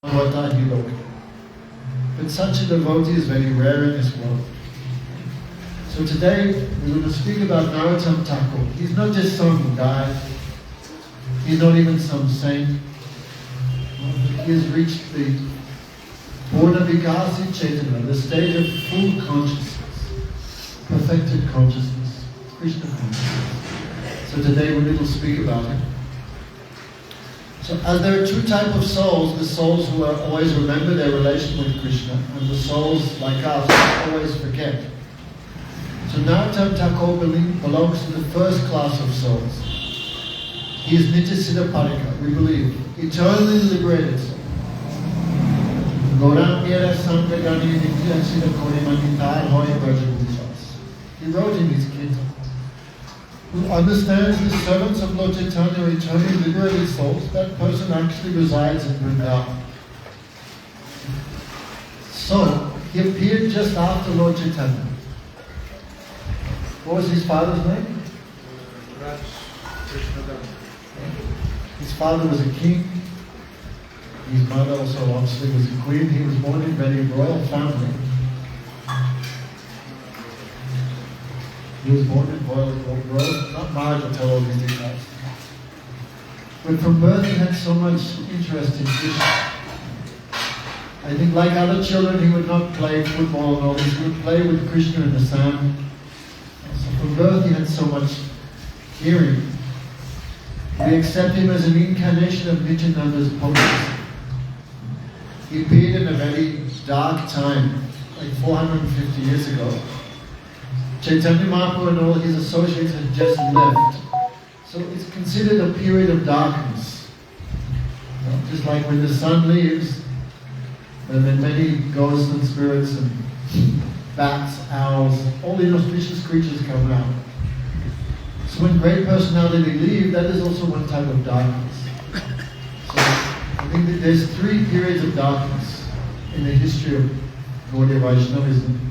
Bhagavata Hiloka. But such a devotee is very rare in this world. So today we're going to speak about Narottama Thakur. He's not just some guy. He's not even some saint. He has reached the Purna Vikasi Chaitanya, the stage of full consciousness, perfected consciousness, Krishna consciousness. So today we will speak about him. So as there are two types of souls, the souls who always remember their relation with Krishna, and the souls like us who always forget. So Narottama Thakur belongs to the first class of souls. He is Nityasiddha Parika, we believe, eternally liberated soul. He wrote in his Kirtan, who understands the servants of Lord Chaitanya are eternally liberated souls, that person actually resides in Vrindavan. So, he appeared just after Lord Chaitanya. What was his father's name? His father was a king. His mother also obviously was a queen. He was born in a very royal family. He was born in royal, not married until all these details. But from birth he had so much interest in Krishna. I think like other children he would not play football and all this, he would play with Krishna in the sand. So from birth he had so much hearing. We accept him as an incarnation of Nityananda's potency. He appeared in a very dark time, like 450 years ago. Chaitanya Mahaprabhu and all his associates had just left. So it's considered a period of darkness. You know, just like when the sun leaves, and then many ghosts and spirits and bats, owls, all the inauspicious creatures come out. So when great personality leave, that is also one type of darkness. So I think that there's three periods of darkness in the history of Gaudiya Vaishnavism.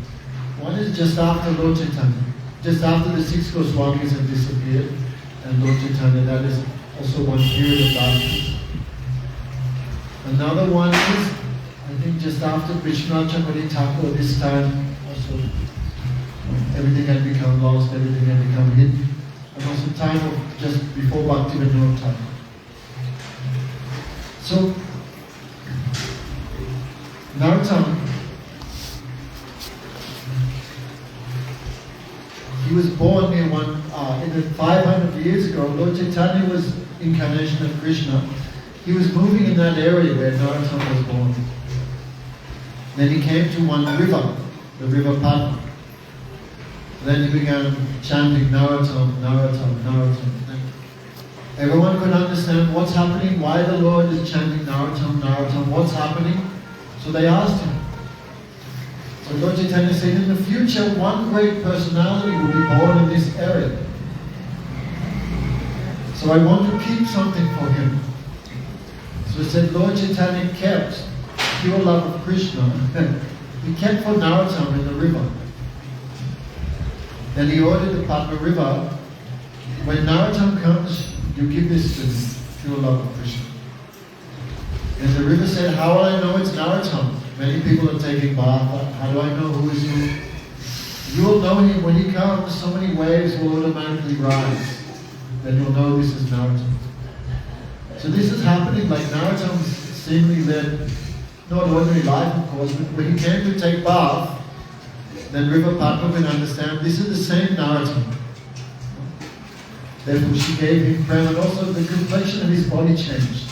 One is just after Lord Chaitanya, just after the six Goswamis have disappeared, and Lord Chaitanya, that is also one period of darkness. Another one is, I think just after Vishwanath Chakravarti Thakur, this time also everything had become lost, everything had become hidden. And also time of just before Bhaktivinoda Thakur. So, Narottama, he was born in the 500 years ago. Lord Chaitanya was incarnation of Krishna. He was moving in that area where Narottama was born. Then he came to one river, the river Padma. Then he began chanting Narottama, Narottama, Narottama. Everyone could understand what's happening, why the Lord is chanting Narottama, Narottama, what's happening. So they asked him. So Lord Chaitanya said, in the future, one great personality will be born in this area. So I want to keep something for him. So he said, Lord Chaitanya kept pure love of Krishna. He kept for Narottama in the river. Then he ordered the Padma river, when Narottama comes, you give this to me, pure love of Krishna. And the river said, how will I know it's Narottama? Many people are taking bath. How do I know who is who? You will know him when he comes. So many waves will automatically rise. Then you'll know this is Narottama. So this is happening like Narottama seemingly led, not ordinary life of course, but when he came to take bath, then River Padma can understand this is the same Narottama. Therefore she gave him prema, and also the complexion of his body changed.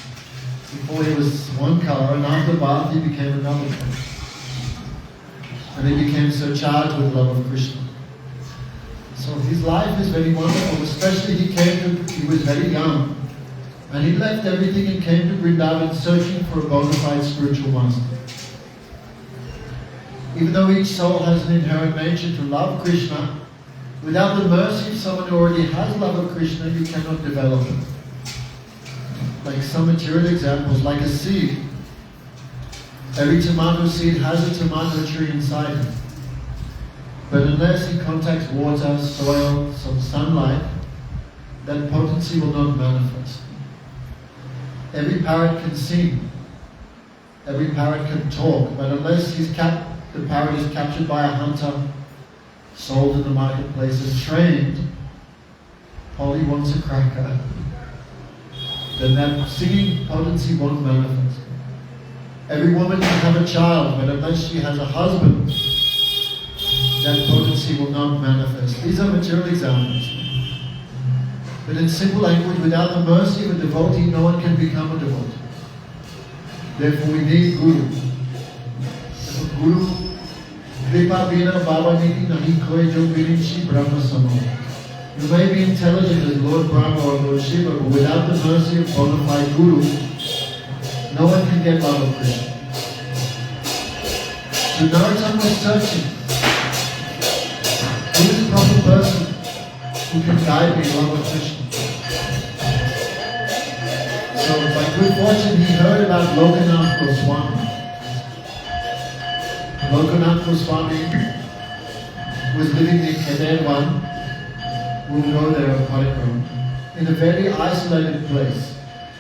Before he was one color, and after bath he became another color. And he became so charged with love of Krishna. So his life is very wonderful, especially he was very young. And he left everything and came to Vrindavan searching for a bona fide spiritual master. Even though each soul has an inherent nature to love Krishna, without the mercy of someone who already has love of Krishna, you cannot develop it. Like some material examples, like a seed. Every tomato seed has a tomato tree inside it. But unless it contacts water, soil, some sunlight, that potency will not manifest. Every parrot can sing, every parrot can talk, but unless the parrot is captured by a hunter, sold in the marketplace and trained, Polly wants a cracker, then that singing potency won't manifest. Every woman can have a child, but unless she has a husband, that potency will not manifest. These are material examples. But in simple language, without the mercy of a devotee, no one can become a devotee. Therefore we need Guru. Guru, Kripa Bina Baba Niti Nahi Koi Jo Birinchi Brahma Samo. You may be intelligent as Lord Brahma or Lord Shiva, but without the mercy of bona fide Guru, no one can get love of Krishna. So Narottama was searching. Who is the proper person who can guide me in love of Krishna? So by good fortune he heard about Lokanath Goswami. Lokanath Goswami was living in Vrindavan. We'll go there on Parikrama, in a very isolated place.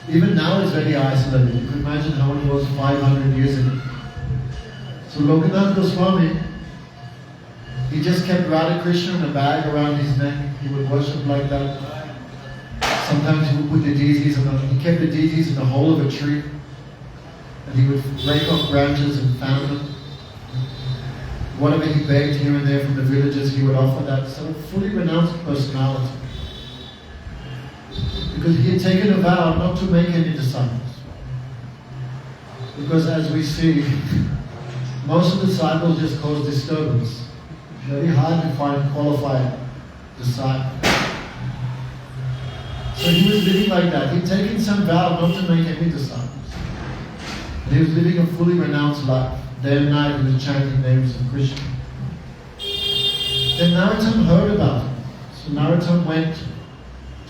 Even now it's very isolated. You can imagine how it was 500 years ago. So Lokanath Goswami, he just kept Radha Krishna in a bag around his neck. He would worship like that. Sometimes he would put the deities he kept the deities in the hole of a tree. And he would break off branches and fan them. Whatever he begged here and there from the villages, he would offer that. So a fully renounced personality. Because he had taken a vow not to make any disciples. Because as we see, most of the disciples just cause disturbance. It's very hard to find qualified disciples. So he was living like that. He'd taken some vow not to make any disciples. And he was living a fully renounced life. Day and night he was chanting names of Krishna. Then Narottama heard about him. So Narottama went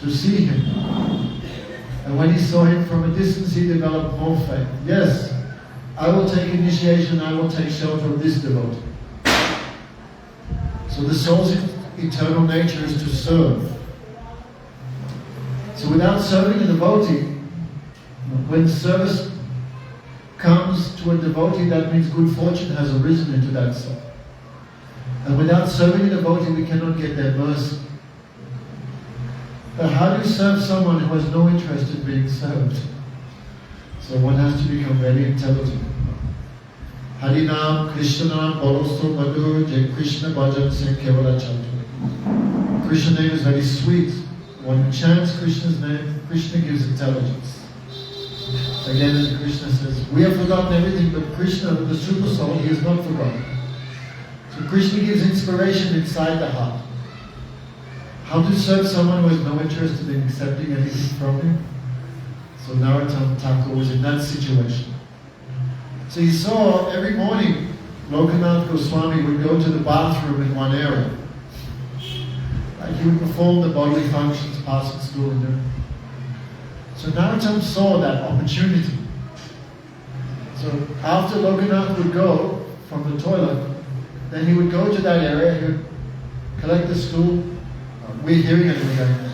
to see him. And when he saw him from a distance, he developed more faith. Yes, I will take initiation, I will take shelter of this devotee. So the soul's eternal nature is to serve. So without serving a devotee, when service comes to a devotee, that means good fortune has arisen into that soul. And without serving a devotee, we cannot get their mercy. But how do you serve someone who has no interest in being served? So one has to become very intelligent. Harinam Krishna Nam Bolosto Madhur Jai Krishna Bhajan Se Kevala Chantu. Krishna name is very sweet. When chants Krishna's name, Krishna gives intelligence. Again, as Krishna says, we have forgotten everything, but Krishna, the super soul, he has not forgotten. So Krishna gives inspiration inside the heart. How to serve someone who has no interest in accepting anything from him? So Narottama Thakura was in that situation. So he saw every morning Lokanath Goswami would go to the bathroom in one area. He would perform the bodily functions, passing stool and urine. So Narottama saw that opportunity. So after Lokanath would go from the toilet, then he would go to that area, he would collect the stool. We're hearing it again.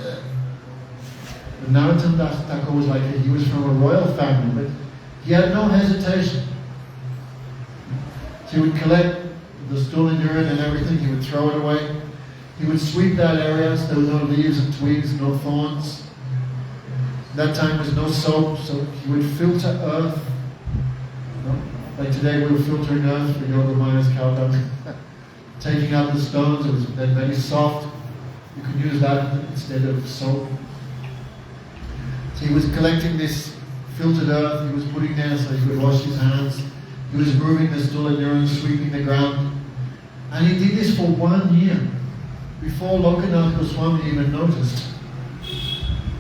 But Narottama Thakura was like, he was from a royal family, but he had no hesitation. So he would collect the stool and urine and everything, he would throw it away. He would sweep that area, so there were no leaves and twigs, no thorns. That time there was no soap, so he would filter earth. Like today we were filtering earth for Yoga Maya's cow dung. Taking out the stones, it was then very soft. You could use that instead of soap. So he was collecting this filtered earth, he was putting there so he could wash his hands. He was moving the stool and urine, sweeping the ground. And he did this for 1 year, before Lokanath Goswami even noticed.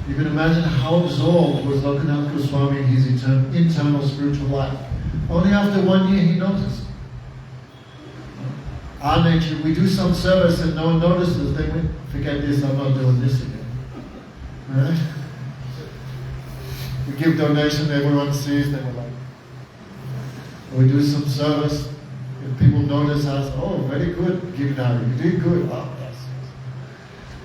You can imagine how absorbed was Lokanath Goswami in his internal spiritual life. Only after 1 year he noticed. Our nature, we do some service and no one notices, then we forget this, I'm not doing this again. Right? We give donation, everyone sees, then we're like, we do some service, if people notice us, oh, very good, give now, you did good. Oh, yes.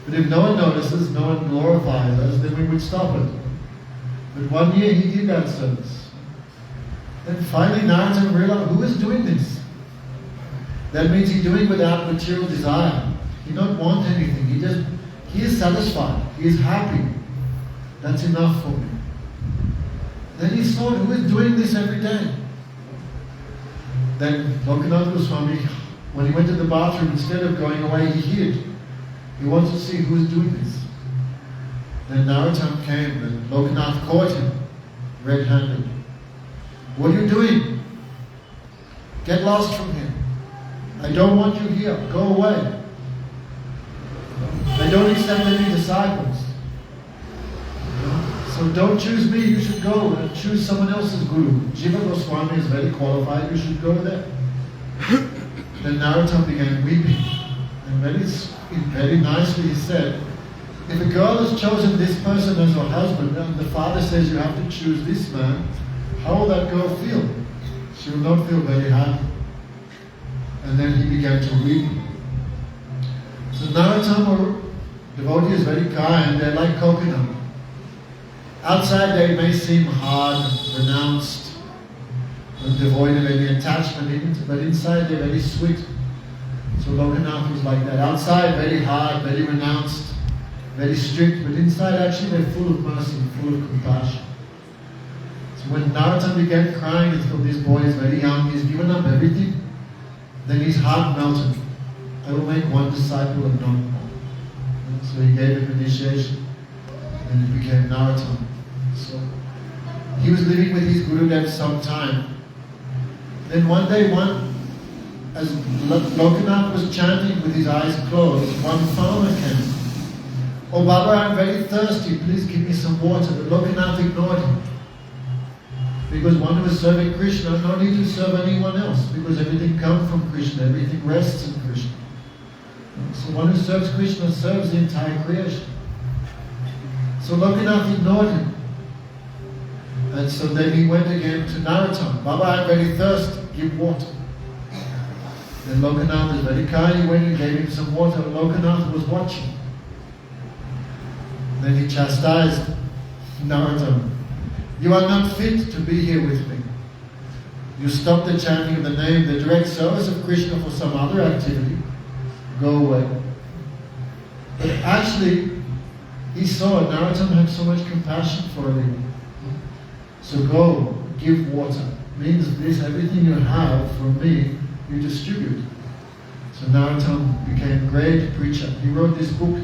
But if no one notices, no one glorifies us, then we would stop it. But 1 year he did that service. Then finally Narottama realized, who is doing this? That means he's doing without material desire. He don't want anything. He is satisfied. He is happy. That's enough for me. Then he saw who is doing this every day. Then Lokanath Goswami, when he went to the bathroom, instead of going away, he hid. He wanted to see who is doing this. Then Narottama came and Lokanath caught him, red-handed. What are you doing? Get lost from here. I don't want you here. Go away. I don't accept any disciples. So don't choose me. You should go and choose someone else's guru. Jiva Goswami is very qualified. You should go there. Then Narottama began weeping. And very nicely he said, if a girl has chosen this person as her husband and the father says you have to choose this man, how will that girl feel? She will not feel very happy. And then he began to weep. So Narottama devotee is very kind. They're like coconut. Outside they may seem hard, renounced, and devoid of any attachment, but inside they're very sweet. So Lokanath was like that. Outside very hard, very renounced, very strict, but inside actually they're full of mercy, full of compassion. So when Narottama began crying and thought this boy is very young, he's given up everything, then his heart melted. I will make one disciple of no more. So he gave him initiation, and he became Narottama. So he was living with his Gurudev some time. Then one day, as Lokanath was chanting with his eyes closed, one farmer came. Oh Baba, I'm very thirsty, please give me some water. But Lokanath ignored him. Because one who is serving Krishna, no need to serve anyone else, because everything comes from Krishna, everything rests in Krishna. So one who serves Krishna serves the entire creation. So Lokanath ignored him. And so then he went again to Narottama. Baba, I'm very thirsty, give water. Then Lokanath was very kind, he went and gave him some water. Lokanath was watching. Then he chastised Narottama. You are not fit to be here with me. You stop the chanting of the name, the direct service of Krishna for some other activity. Go away. But actually, he saw Narottama had so much compassion for him. So go, give water. Means this, everything you have from me, you distribute. So Narottama became a great preacher. He wrote this book,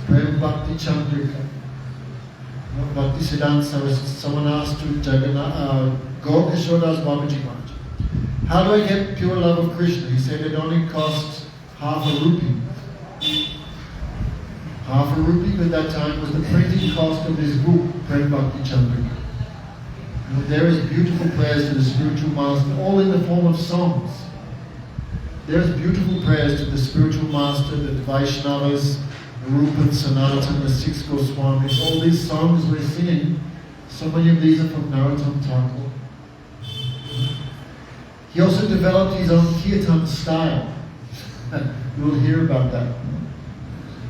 Prem Bhakti Chandrika. Bhakti Siddhanta Saraswati. Someone asked to Gaur Kishodas Babaji Maharaj, how do I get pure love of Krishna? He said it only costs half a rupee. Half a rupee at that time was the printing cost of this book, Prem Bhakti Chandrika. And there is beautiful prayers to the spiritual master, all in the form of songs. There's beautiful prayers to the spiritual master, the Vaishnavas, Rupa and Sanatana, the six Goswamis. All these songs we're singing, so many of these are from Narottama Thakur. He also developed his own kirtan style. You will hear about that.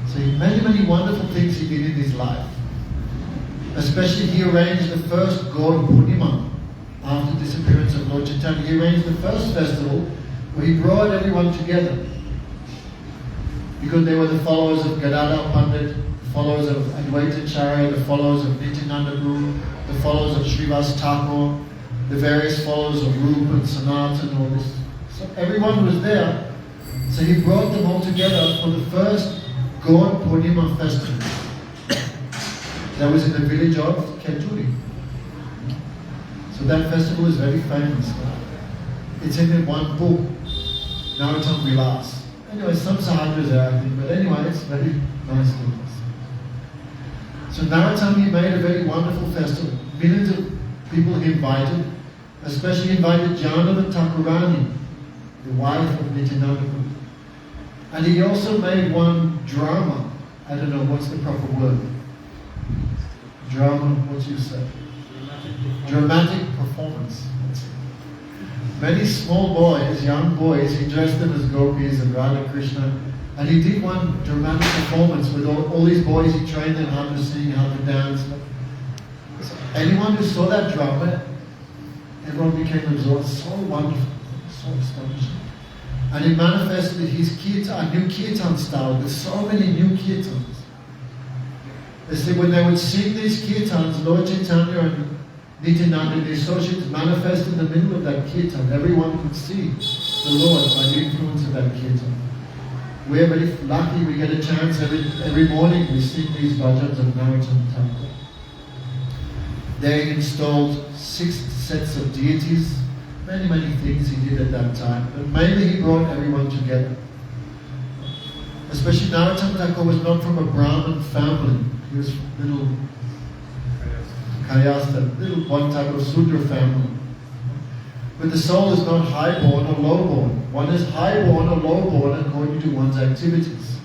So many wonderful things he did in his life. Especially he arranged the first Gaur Purnima after the disappearance of Lord Chaitanya. He arranged the first festival where he brought everyone together. Because they were the followers of Gadadhar Pandit, the followers of Advaita Acharya, the followers of Nityananda Guru, the followers of Srivas Thakur, the various followers of Rupa and Sanatana and all this. So everyone was there. So he brought them all together for the first Gaur Purnima festival. That was in the village of Keturi. So that festival is very famous. It's in one book, Narottama Vilas. Anyway, some sahajas are acting, but anyway, it's very nice things. So Narottama made a very wonderful festival. Millions of people he invited, especially invited Janava Thakurani, the wife of Nityananda Guru. And he also made one drama. I don't know, what's the proper word? Drama, what do you say? Dramatic performance. Many small boys, young boys, he dressed them as gopis and Radha Krishna. And he did one dramatic performance with all these boys. He trained them how to sing, how to dance. Anyone who saw that drama, everyone became absorbed. So wonderful, so astonishing. And it manifested his kirtan, a new kirtan style, with so many new kirtans. They said when they would sing these kirtans, Lord Chaitanya and Nityananda and the associates manifest in the middle of that kirtan. Everyone could see the Lord by the influence of that kirtan. We're very lucky we get a chance every morning we sing these bhajans of Narottama Thakur. They installed 6 sets of deities, many things he did at that time, but mainly he brought everyone together. Especially Narottama Thakur was not from a Brahmin family. He was little Kayasta, little one type of Sudra family. But the soul is not high-born or low-born. One is high-born or low-born according to one's activities.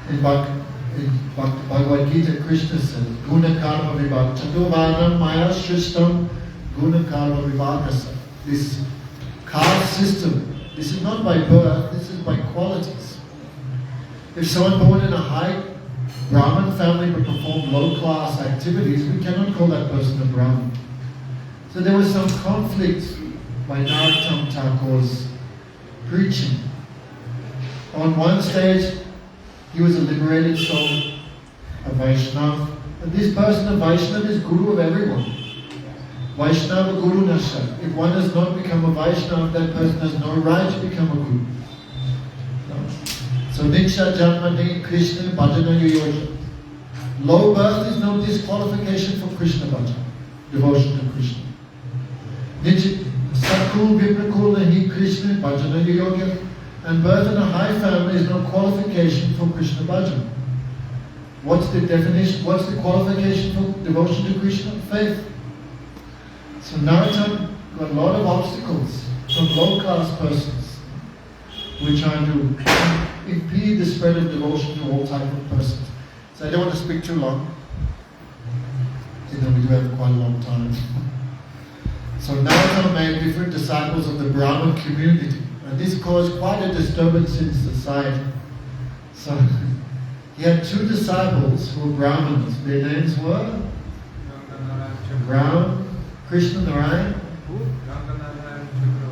In Bhagavad Gita, Krishna says, Guna karma vibhaka, Chatovanam maya shrishtam guna karma vibhakasa. This caste system, this is not by birth, this is by qualities. If someone born in a high Brahmin family but performed low-class activities, we cannot call that person a Brahmin. So there was some conflict by Narottama Thakur's preaching. On one stage, he was a liberated soul, a Vaishnava. And this person, a Vaishnava, is Guru of everyone. Vaishnava Guru Nasha. If one does not become a Vaishnava, that person has no right to become a Guru. So Diksha Janmani Krishna Bhajana Yoyoja. Low birth is no disqualification for Krishna Bhajan, devotion to Krishna. Satkul Viprakul Nahi Krishna Bhajana Yoyoja. And birth in a high family is no qualification for Krishna Bhajan. What's the definition? What's the qualification for devotion to Krishna? Faith. So Narottama got a lot of obstacles from low-class persons who are trying to impede the spread of devotion to all types of persons. So I don't want to speak too long. You know, we do have quite a long time. So Narottama made different disciples of the Brahmin community. And this caused quite a disturbance in society. So he had 2 disciples who were Brahmins. Their names were Krishna Narayan,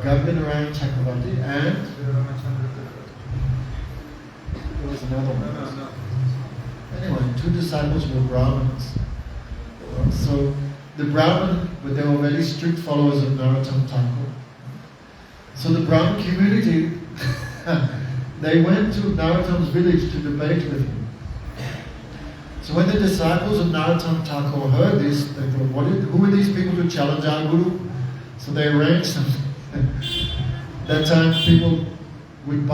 Ganga Narayan Chakravarti, and there was another one. Anyway, 2 disciples were Brahmins. So the Brahmin, but they were very strict followers of Narottama Thakur. So the Brahmin community, they went to Narottama's village to debate with him. So when the disciples of Narottama Thakur heard this, they thought, who are these people to challenge our Guru? So they arranged something. That time people would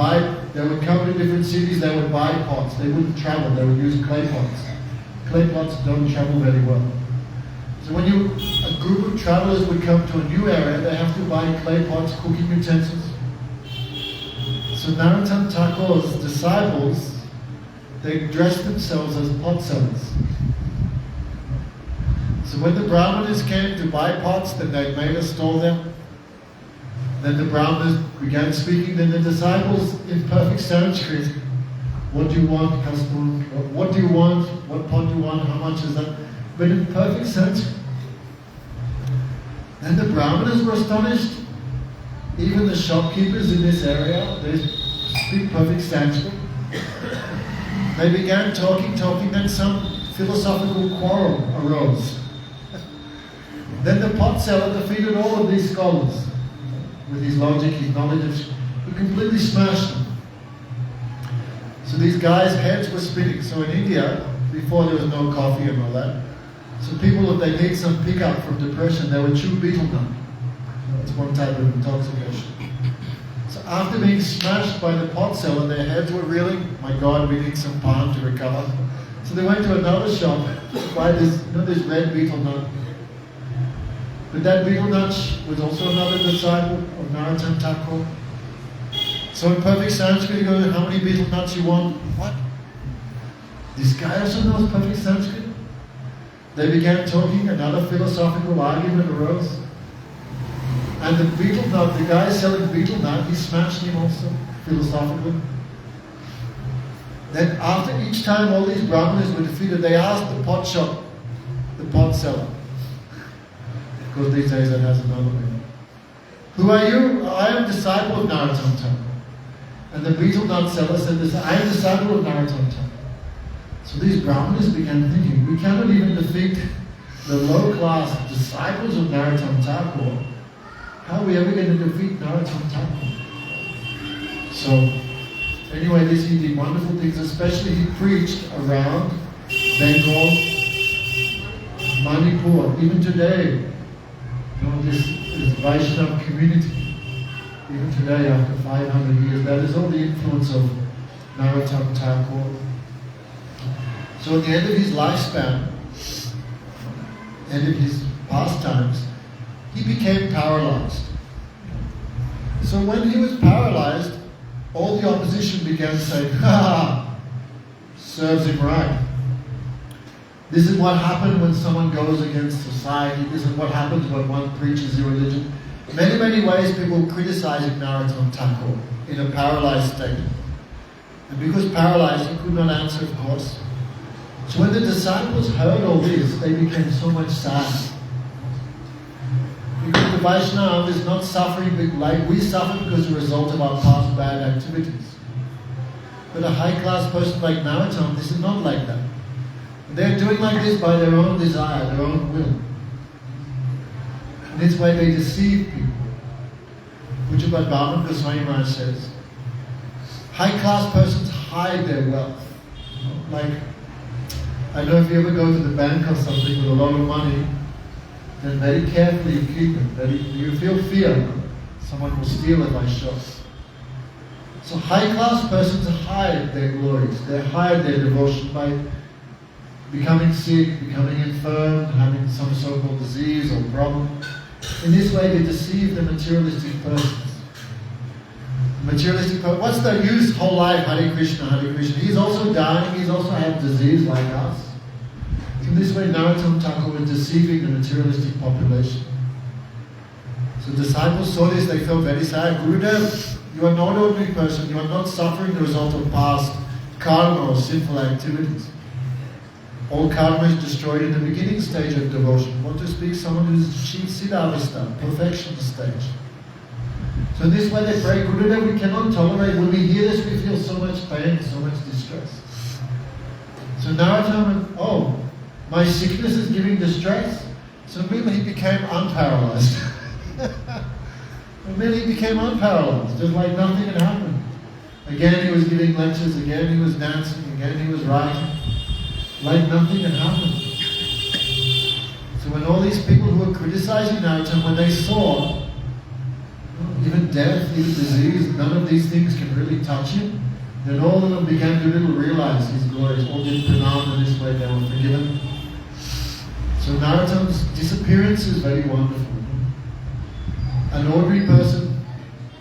they would come to different cities, they would buy pots. They wouldn't travel, they would use clay pots. Clay pots don't travel very well. So when a group of travelers would come to a new area, they have to buy clay pots, cooking utensils. So Narottama Thakur's disciples, they dressed themselves as pot sellers. So when the Brahmanas came to buy pots, then they made a stall there. Then the Brahmanas began speaking, then the disciples in perfect Sanskrit, what do you want, customer? What do you want? What pot do you want? How much is that? But in perfect Sanskrit. And the Brahmanas were astonished. Even the shopkeepers in this area, they speak perfect Sanskrit. They began talking, then some philosophical quarrel arose. Then the pot seller defeated all of these scholars with his logic, his knowledge, he completely smashed them. So these guys' heads were spinning. So in India, before there was no coffee and all that, so people, if they need some pickup from depression, they would chew betel nut. That's one type of intoxication. So after being smashed by the pot seller, their heads were reeling. My God, we need some palm to recover. So they went to another shop to buy this, this red betel nut. But that betel nut was also another disciple of Narottama Thakur. So in perfect Sanskrit, he goes, how many betel nuts you want? What? This guy also knows perfect Sanskrit? They began talking, another philosophical argument arose. And the betel nut, the guy selling betel nut, he smashed him also, philosophically. Then after each time all these Brahmanas were defeated, they asked the pot seller. Of course, these days that has another name. Who are you? I am disciple of Narottama. And the betel nut seller said this, I am disciple of Narottama. So these Brahmanas began thinking, we cannot even defeat the low-class disciples of Narottama. How are we ever going to defeat Narottama? So, anyway, he did wonderful things, especially he preached around Bengal, Manipur. Even today, this Vaishnava community, even today after 500 years, that is all the influence of Narottama Thakur. So at the end of his lifespan, end of his pastimes, he became paralyzed. So when he was paralyzed, all the opposition began saying, ha, serves him right. This is what happens when someone goes against society. This is what happens when one preaches a religion. In many, many ways, people criticizing Narottama Thakur in a paralyzed state. And because paralyzed, he could not answer, of course. So when the disciples heard all this, they became so much sad. Because the Vaishnava is not suffering like we suffer because of the result of our past bad activities. But a high-class person like Narottama, this is not like that. They're doing like this by their own desire, their own will. And this way they deceive people. Which is what Bhagavad Goswami Maharaj says. High-class persons hide their wealth. Like, I know if you ever go to the bank or something with a lot of money, then very carefully you keep it. You feel fear. Someone will steal it by show. So high-class persons hide their glories. They hide their devotion by becoming sick, becoming infirm, having some so-called disease or problem. In this way they deceive the materialistic persons. What's the use whole life, Hare Krishna, Hare Krishna? He's also dying, he's also had disease like us. In this way, Narottama Thakur was deceiving the materialistic population. So disciples saw this, they felt very sad. Gurudev, you are not an ordinary person, you are not suffering the result of past karma or sinful activities. All karma is destroyed in the beginning stage of devotion. What to speak someone who is Siddhavastha, perfection stage. So in this way they pray, Gurudev, we cannot tolerate, when we hear this we feel so much pain, so much distress. So Narottama, my sickness is giving distress. So immediately he became unparalyzed. Immediately he became unparalyzed, just like nothing had happened. Again he was giving lectures, again he was dancing, again he was writing, like nothing had happened. So when all these people who were criticizing Narottama, when they saw even death, even disease, none of these things can really touch him, then all of them began to realize his glories. All did pranam in this way, they were forgiven. So Narottama's disappearance is very wonderful. An ordinary person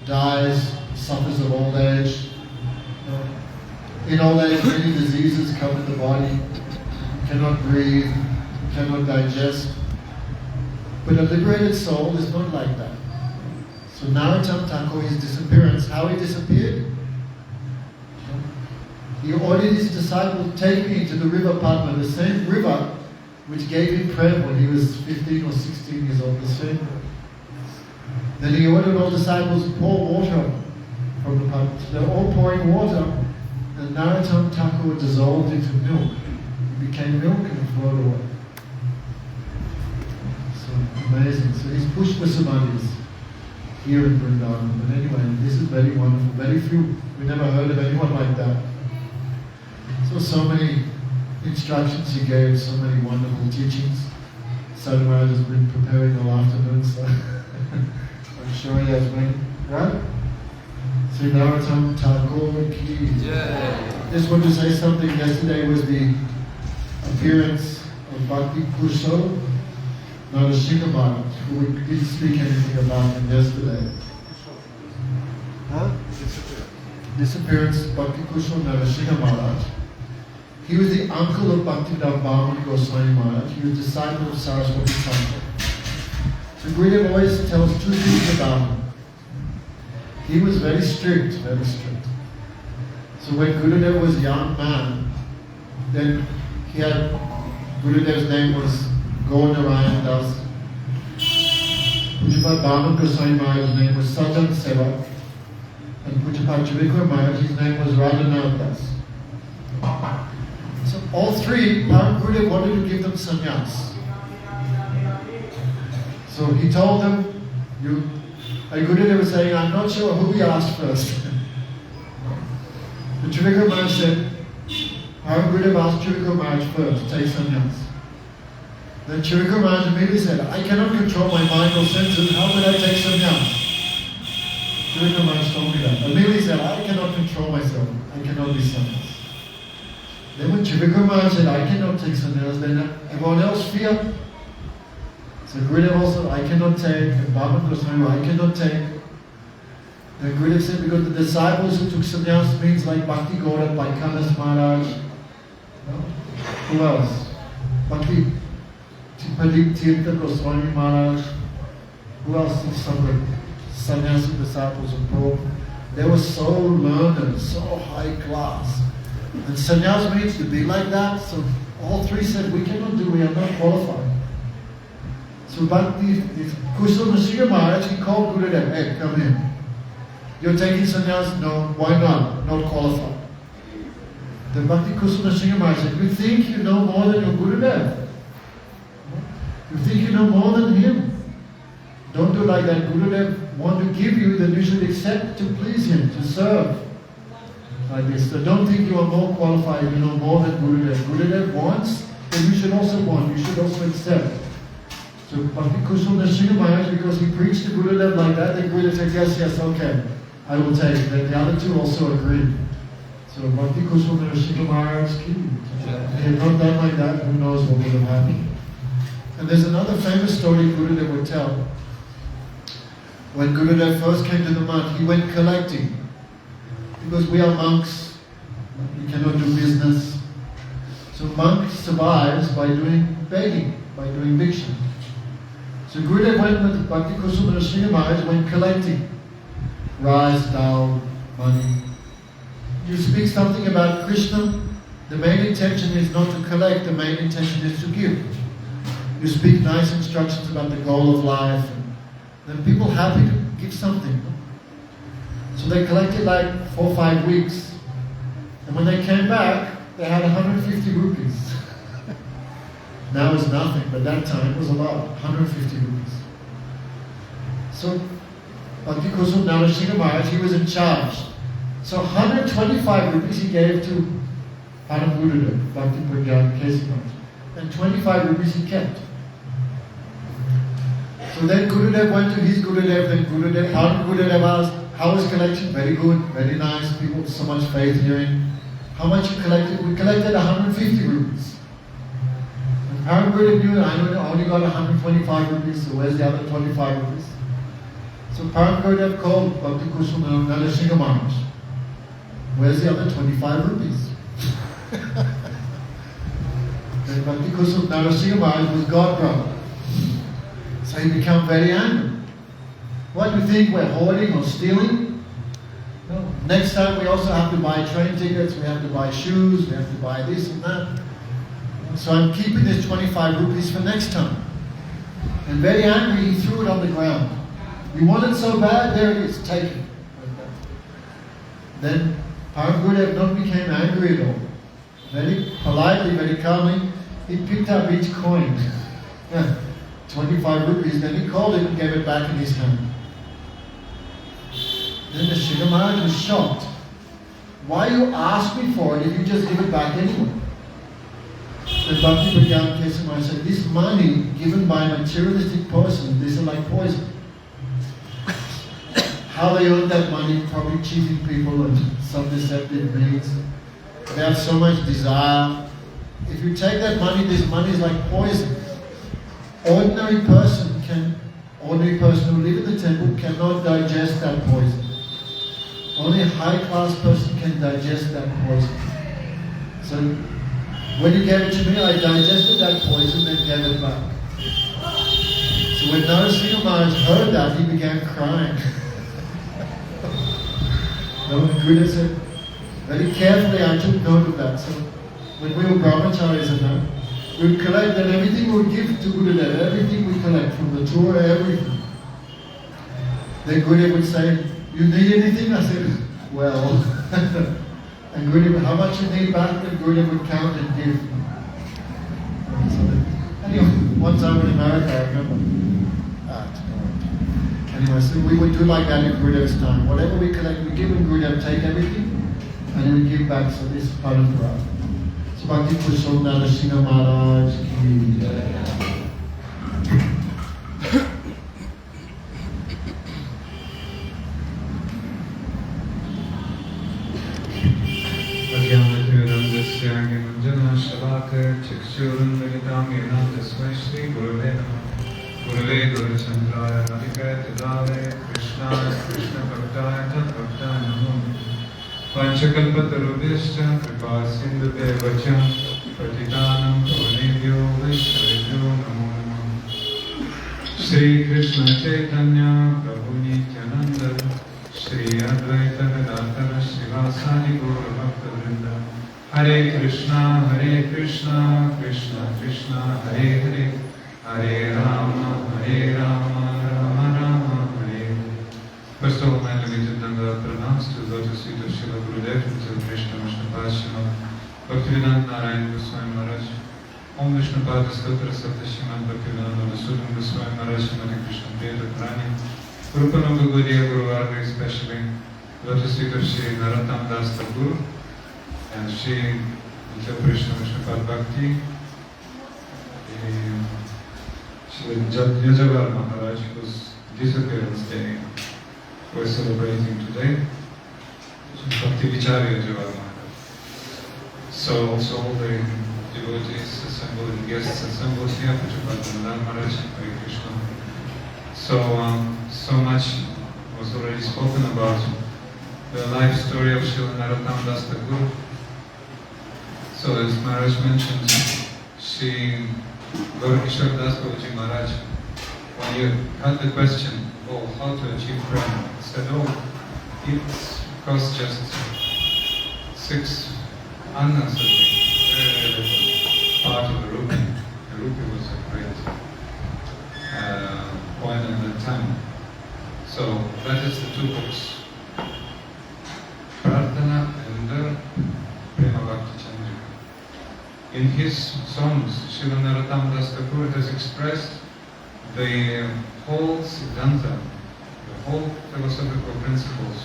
dies, suffers of old age. In old age, many diseases come in the body. Cannot breathe, cannot digest. But a liberated soul is not like that. So Narottama Thakur, his disappearance, how he disappeared? He ordered his disciple, take me to the river Padma, the same river which gave him prema when he was 15 or 16 years old, the same river. Then he ordered all disciples to pour water from the Padma. So they're all pouring water, and Narottama Thakur dissolved into milk. It became milk and it flowed away. So amazing. So these Pushpa Samadhis here in Vrindavan. But anyway, this is very wonderful. Very few, we never heard of anyone like that. So many instructions he gave, so many wonderful teachings. Sadhu Maharaj has been preparing all afternoon, so I'm sure he has been, right? Sri Narottama Thakur ki. Yeah. Just want to say something. Yesterday was the appearance of Bhakti Kushal Narashinga Maharaj, who we didn't speak anything about him yesterday. Huh? Disappearance of Bhakti Kushal Narashinga Maharaj. He was the uncle of Bhaktivedanta Bhamani Goswami Maharaj. He was disciple of Saraswati Thakur. So Gurudev always tells two things about him. He was very strict, very strict. So when Gurudev was a young man, then he had, Gurudev's name was Narayan Das. Pujapa Bhaman Goswami Maharaj's name was Sajan Seva, and Pujapa Chavikra Maharaj, his name was Radhanath Das. So all three, Param Gurudev wanted to give them sannyas. So he told them, Gurudev was saying, I'm not sure who we asked first. The Chavikra Maharaj said, Param Gurudev asked Chavikra Maharaj first to take sannyas. Then Chavikra Maharaj immediately said, I cannot control my mind or senses, how will I take sannyas? Chavikra Maharaj told me that. Immediately said, I cannot control myself, I cannot be sannyas. Then when Chavikra Maharaj said, I cannot take sannyas, then everyone else feared. So Gurudev also, I cannot take, and Bhaman Goswami, I cannot take. Then Gurudev said, because the disciples who took sannyas means like Bhakti Gaura, Paikanas Maharaj. No? Who else? Bhakti Tirtha Goswami Maharaj. Who else took some sannyasi disciples of Prabhupada? They were so learned, so high class. And sannyas means to be like that. So all three said, we cannot do, we are not qualified. So Bhakti Kusala Nrsimha Maharaj, he called Gurudev, hey, come here. You're taking sannyas? No, why not? Not qualified. Then Bhakti Kusala Nrsimha Maharaj said, you think you know more than your Gurudev? You think you know more than him? Don't do like that. Gurudev want to give you, then you should accept to please him, to serve. Like this. So don't think you are more qualified, you know more than Gurudev. Gurudev wants, then you should also want, you should also accept. So Bhakti Kusala Nrsimha Maharaj, because he preached to Gurudev like that, then Gurudev said, yes, okay, I will take it. Then the other two also agreed. So Bhakti Kusala Nrsimha Maharaj, if he had not done like that, who knows what would have happened. And there's another famous story Gurudev would tell. When Gurudev first came to the mud, he went collecting. Because we are monks, we cannot do business. So monk survives by doing begging, by doing bhiksha. So Gurudev went with Bhakti Kusala Nrsimha Maharaj, went collecting rice, dal, money. You speak something about Krishna, the main intention is not to collect, the main intention is to give. You speak nice instructions about the goal of life, and then people are happy to give something. So they collected like 4 or 5 weeks. And when they came back, they had 150 rupees. Now it's nothing, but that time it was a lot, 150 rupees. So Bhakti Kusala Nrsimha Maharaj, he was in charge. So 125 rupees he gave to Param Gurudev, Bhakti Pragyan Kesi Maharaj. And 25 rupees he kept. So then Gurudev went to his Gurudev, then Param Gurudev asked, how was collection? Very good, very nice, people, so much faith hearing. How much you collected? We collected 150 rupees. And Param Gurudev knew I only got 125 rupees, so where's the other 25 rupees? So Param Gurudev called Bhakti Kusala Nrsimha Maharaj. Where's the other 25 rupees? Then Bhakti Kusala Nrsimha Maharaj was God brother. So he became very angry. What do you think, we're hoarding or stealing? No. Next time we also have to buy train tickets, we have to buy shoes, we have to buy this and that. So I'm keeping this 25 rupees for next time. And very angry, he threw it on the ground. You want it so bad, there it is, take it. Then Param Gurudev not became angry at all. Very politely, very calmly, he picked up each coin. 25 rupees, then he called it and gave it back in his hand. Then the Srila Maharaj was shocked. Why you ask me for it if you just give it back anyway? Then Bhakti Pragyan Kesi Maharaj said, this money given by a materialistic person, this is like poison. How they earn that money, probably cheating people and some deceptive means. They have so much desire. If you take that money, this money is like poison. Ordinary person who live in the temple cannot digest that poison. Only a high-class person can digest that poison. So when you gave it to me, I digested that poison and gave it back. So when Narasimha Maharaj heard that, he began crying. Then Gurudev said, very carefully I took note of that. So when we were brahmacharis and that, We would collect and everything we would give to Gurudev, everything we collect from the tour, everything. Then Gurudev would say, you need anything? I said, well. And Gurudev, how much you need back? And Gurudev would count and give. Anyway, one time in America, I remember. Anyway, so we would do like that in Gurudev's time. Whatever we collect, we give, and Gurudev take everything, and then we give back. So this is part of the route. So Bhakti Kushal Narasingha Maharaj ki Jai. Gurave Guru Chandraya Radhikaya Tadave Krishnaya Krishna Bhaktaya Tadbhaktaya Namo Panchakalpatarubhyascha Kripa Sindhubhyeva Patitanam Pavanebhyo Vaishnavebhyo Namo Namo Shri Krishna Chaitanya Prabhu Nityananda Shri Advaita Vedantara Srivasadi Gaura Bhakta Vrinda Hare Krishna Krishna Krishna Hare Hare Hare Rama, Rama Rama, Hare Hare. First of all, my elevated Danda pranams to the lotus feet of Srila Gurudev, to Krishna Vishnupad Srimad Bhaktivedanta Narayana Goswami Maharaj, Om Vishnupad Stotra Sapta Srimad Bhaktivedanta Madhusudam Goswami Maharaj, Srimati Krishna Priyata Prani, Rupananda Gaudiya Guru Varga, especially lotus feet of Sri Narottama Dasa Guru, and Sri Krishna Vishnupad Bhakti, Yajavar Maharaj, whose disappearance day we're celebrating today, Bhakti Vicharya Yajavar Maharaj. So also all the devotees assembled and guests assembled here, Prabhupada Maharaj, Hare Krishna. So much was already spoken about the life story of Srila Narottama Das Thakur. So as Maharaj mentioned, she Gaurkishore Das Babaji Maharaj, when you had the question, oh, how to achieve prema, he said, oh, it costs just 6 annas, I think, very little part of the rupee. The rupee was a great coin at that time. So that is the 2 books, Prarthana and Prema Bhakti Chandrika. In his songs, Srila Narottama Das Thakur has expressed the whole Siddhanta, the whole philosophical principles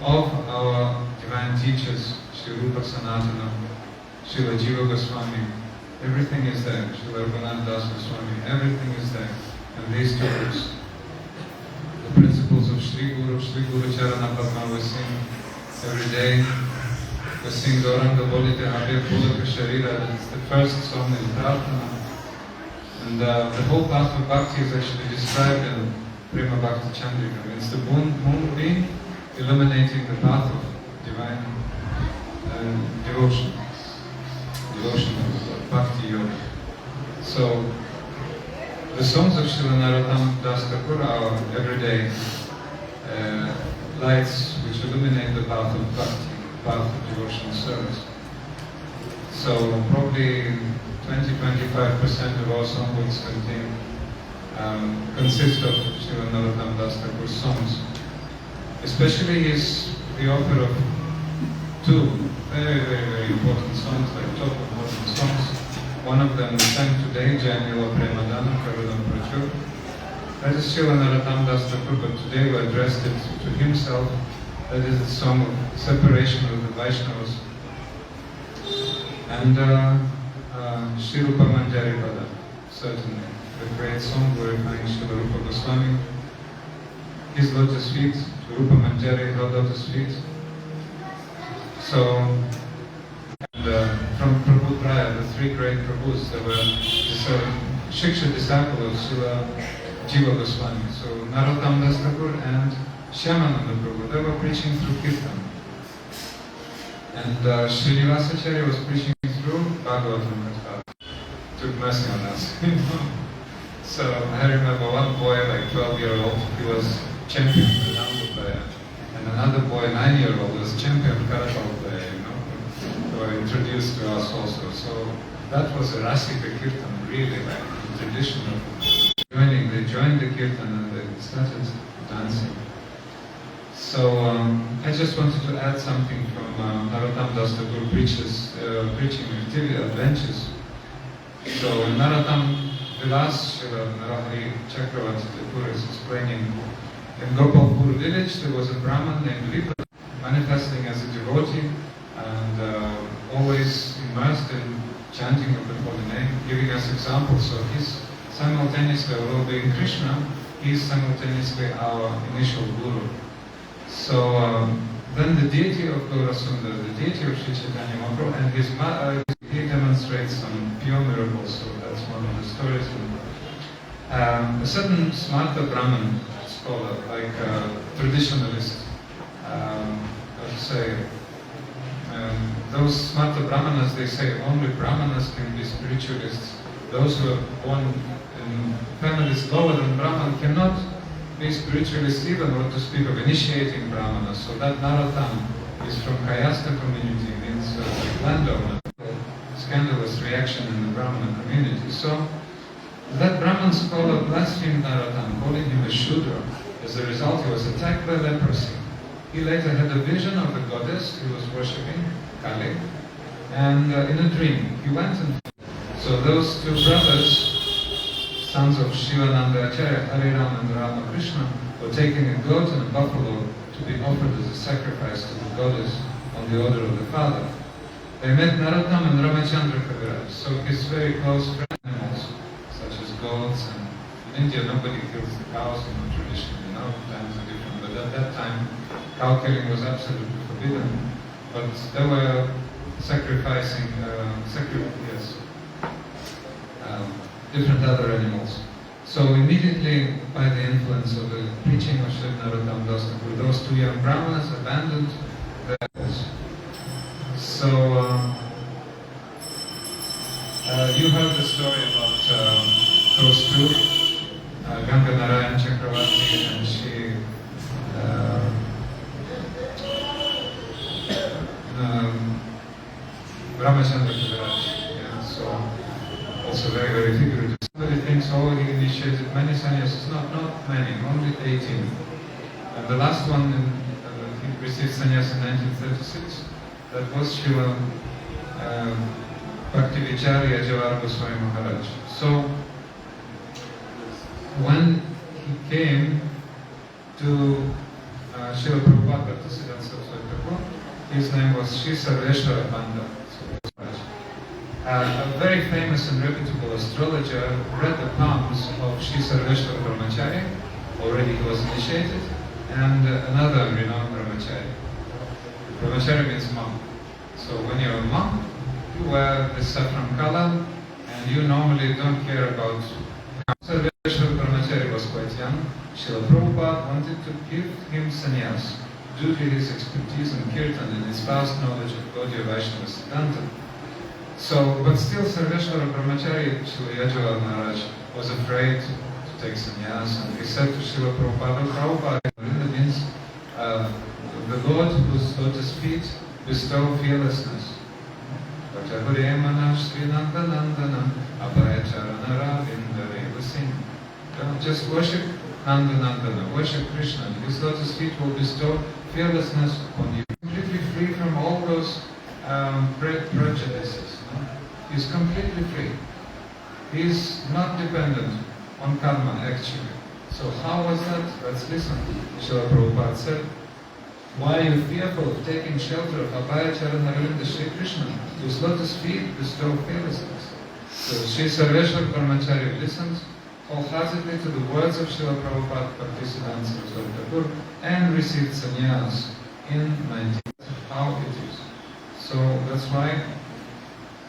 of our divine teachers, Sri Rupa Sanatana, Srila Jiva Goswami. Everything is there. Srila Raghunath Das Goswami, everything is there. And these 2 books, the principles of Sri Guru Charana Padma we sing every day. We sing Gauranga Bolite Abhya Pulaka Sharira, that's the first song in Prarthana. And the whole path of Bhakti is actually described in Prema Bhakti Chandrika. It's the moonbeam illuminating the path of divine devotion of Bhakti Yoga. So, the songs of Srila Narottama Das Thakur are everyday lights which illuminate the path of Bhakti, path of devotional service. So probably 20-25% of our songbooks consist of Srila Narottama Das Thakur's songs. Especially he's the author of 2 very, very, very important songs, like top important songs. One of them we sang today, Janila Premadana Karunam Prachur. That is Srila Narottama Das Thakur, but today we addressed it to himself. That is the song of separation of the Vaishnavas. And Sri Rupa Manjari Pada, certainly, the great song glorifying Srila Rupa Goswami. His lotus feet, Rupa Manjari, her lotus feet. So, and from Prabhu Praya, the 3 great Prabhus, there were Shiksha disciple of Srila Jiva Goswami. So Narottama Das Thakur and Shyamananda Prabhu, they were preaching through Kirtan. And Srinivasacharya was preaching through Bhagavatam Katha. Took mercy on us. So I remember one boy, like 12-year-old, he was champion Vedanta player. And another boy, 9-year-old, was champion Karatha player, They were introduced to us also. So that was a Rasika Kirtan, really, like the tradition of joining. They joined the Kirtan and they started dancing. So I just wanted to add something from Narottama Dasa preaching adventures. So in Narottama Vilas, Srila Narahari Chakravarti Thakura is explaining, in Gopalpur village there was a Brahman named Vipra, manifesting as a devotee and always immersed in chanting of the holy name, giving us examples. So he's simultaneously, although being Krishna, he's simultaneously our initial guru. So then the deity of Gaurasundar, the deity of Sri Chaitanya Mahaprabhu, and he demonstrates some pure miracles, so that's one of the stories. A certain Smarta Brahman scholar, like a traditionalist, those Smarta Brahmanas, they say only Brahmanas can be spiritualists. Those who are born in families lower than Brahman cannot be spiritualists even, or to speak of initiating Brahmanas. So that Narottama is from Kayasta community, means landowner. Scandalous reaction in the Brahmana community. So that Brahman scholar blasphemed Narottama, calling him a Shudra. As a result, he was attacked by leprosy. He later had a vision of the goddess he was worshipping, Kali, and in a dream he went and... So those two brothers, sons of Shivananda Acharya, Hariram and Ramakrishna, were taking a goat and a buffalo to be offered as a sacrifice to the goddess on the order of the father. They met Narottama and Ramachandra Kaviraj, so his very close friends, animals, such as goats, and in India nobody kills the cows in the tradition, times are different, but at that time cow killing was absolutely forbidden, but they were sacrificing, different other animals. So immediately, by the influence of the preaching of Sri Narottama Dasa, those two young Brahmanas abandoned their animals. So you heard the story about those two, Ganga Narayan Chakravarti and Shri Ramachandra Kaviraj. Yeah, so also very, very figurative. Somebody thinks, oh, he initiated many sannyasis. Not many, only 18. And the last one, he received sannyas in 1936. That was Srila Bhaktivicharya Javar Goswami Maharaj. So when he came to Srila Prabhupada Bhaktisiddhanta Saraswati Thakur, his name was Sri Sarveshwara Panda. A very famous and reputable astrologer read the palms of Sri Sarveshwara Brahmachari, already he was initiated, and another renowned Brahmachari. Brahmachari means monk. So when you're a monk, you wear the saffron color, and you normally don't care about... Sarveshwara Brahmachari was quite young. Srila Prabhupada wanted to give him sannyas due to his expertise in kirtan and his vast knowledge of Gaudiya Vaishnava Siddhanta. So, but still Sarveshwara Brahmachari, Srila Yajwal Maharaj, was afraid to take sannyas, and he said to Srila Prabhupada, Prabhupada, Vrindavan means the Lord whose lotus feet bestow fearlessness. Just worship Nandanandana, worship Krishna. His lotus feet will bestow fearlessness upon you. Completely free from all those prejudices. No? He's completely free. He's not dependent on karma actually. So how was that? Let's listen. Srila Prabhupada said, why are you fearful of taking shelter of Abhaya Charanarinda Sri Krishna, whose lotus feet bestow fearlessness? So Sri Sarveshwara Brahmachari listened wholeheartedly to the words of Srila Prabhupada Bhaktisiddhanta Saraswati Thakur and received sannyas in 19. How it is. So that's why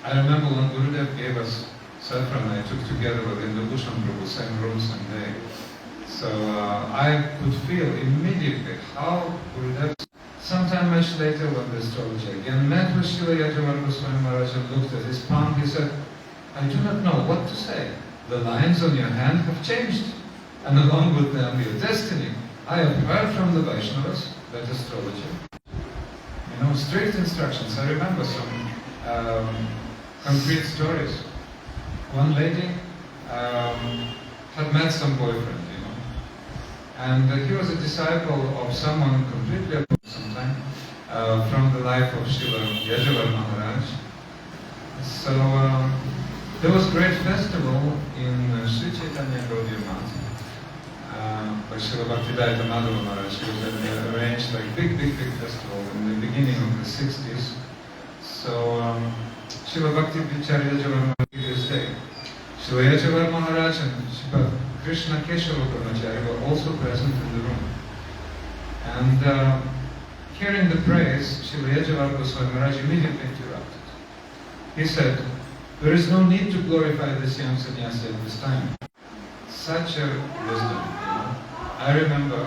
I remember when Gurudev gave us saffron, I took together with Indabhushan Prabhu, same room, same day. So I could feel immediately how Gurudev, sometime much later when the astrologer again met with Srila Yajwal Goswami Maharaj and looked at his palm, he said, I do not know what to say. The lines on your hand have changed, and along with them your destiny. I have heard from the Vaishnavas, that astrologer, strict instructions. I remember some concrete stories. One lady had met some boyfriend, and he was a disciple of someone completely opposite sometime from the life of Srila Yajavar Maharaj. So there was a great festival in Sri Chaitanya Gaudiya Math by Srila Bhaktivedanta Madhava Maharaj. It was arranged like big festival in the beginning of the 60s. So Srila Bhakti Vichar Yajavar Maharaj this day. Srila Yajavar Maharaj and Srila Krishna Keshava Brahmachari were also present in the room. And hearing the praise, Srila Yajavar Goswami Maharaj immediately interrupted. He said, "There is no need to glorify this young sannyasi at this time." Such a wisdom, I remember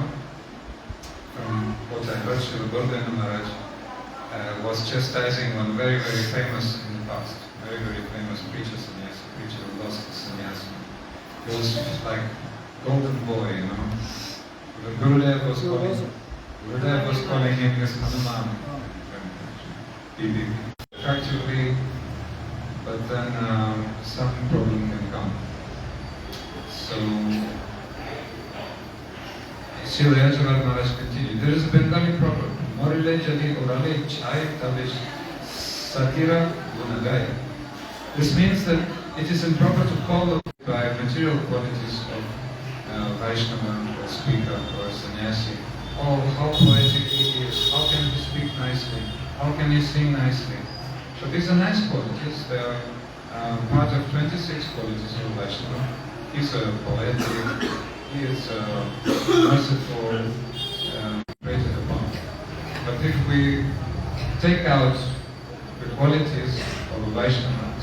from what I heard, Srila Burdana Maharaj was chastising one very famous in the past, very famous preacher sannyasi, preacher who lost his sannyasi. He was like golden boy, The Gurudev was calling him as Hanuman. Practically, but then some problem can come. So, Srila Yajavar Maharaj continued. There is a Bengali proverb, Morile jadi orale chai tabish satira gunagai. This means that it is improper to call by material qualities of Vaishnava or speaker or sannyasi. Oh, how poetic he is, how can he speak nicely, how can he sing nicely. So these are nice qualities. They are part of 26 qualities of Vaishnava. He's a poetic, he is merciful, rated above. But if we take out the qualities of a Vaishnava,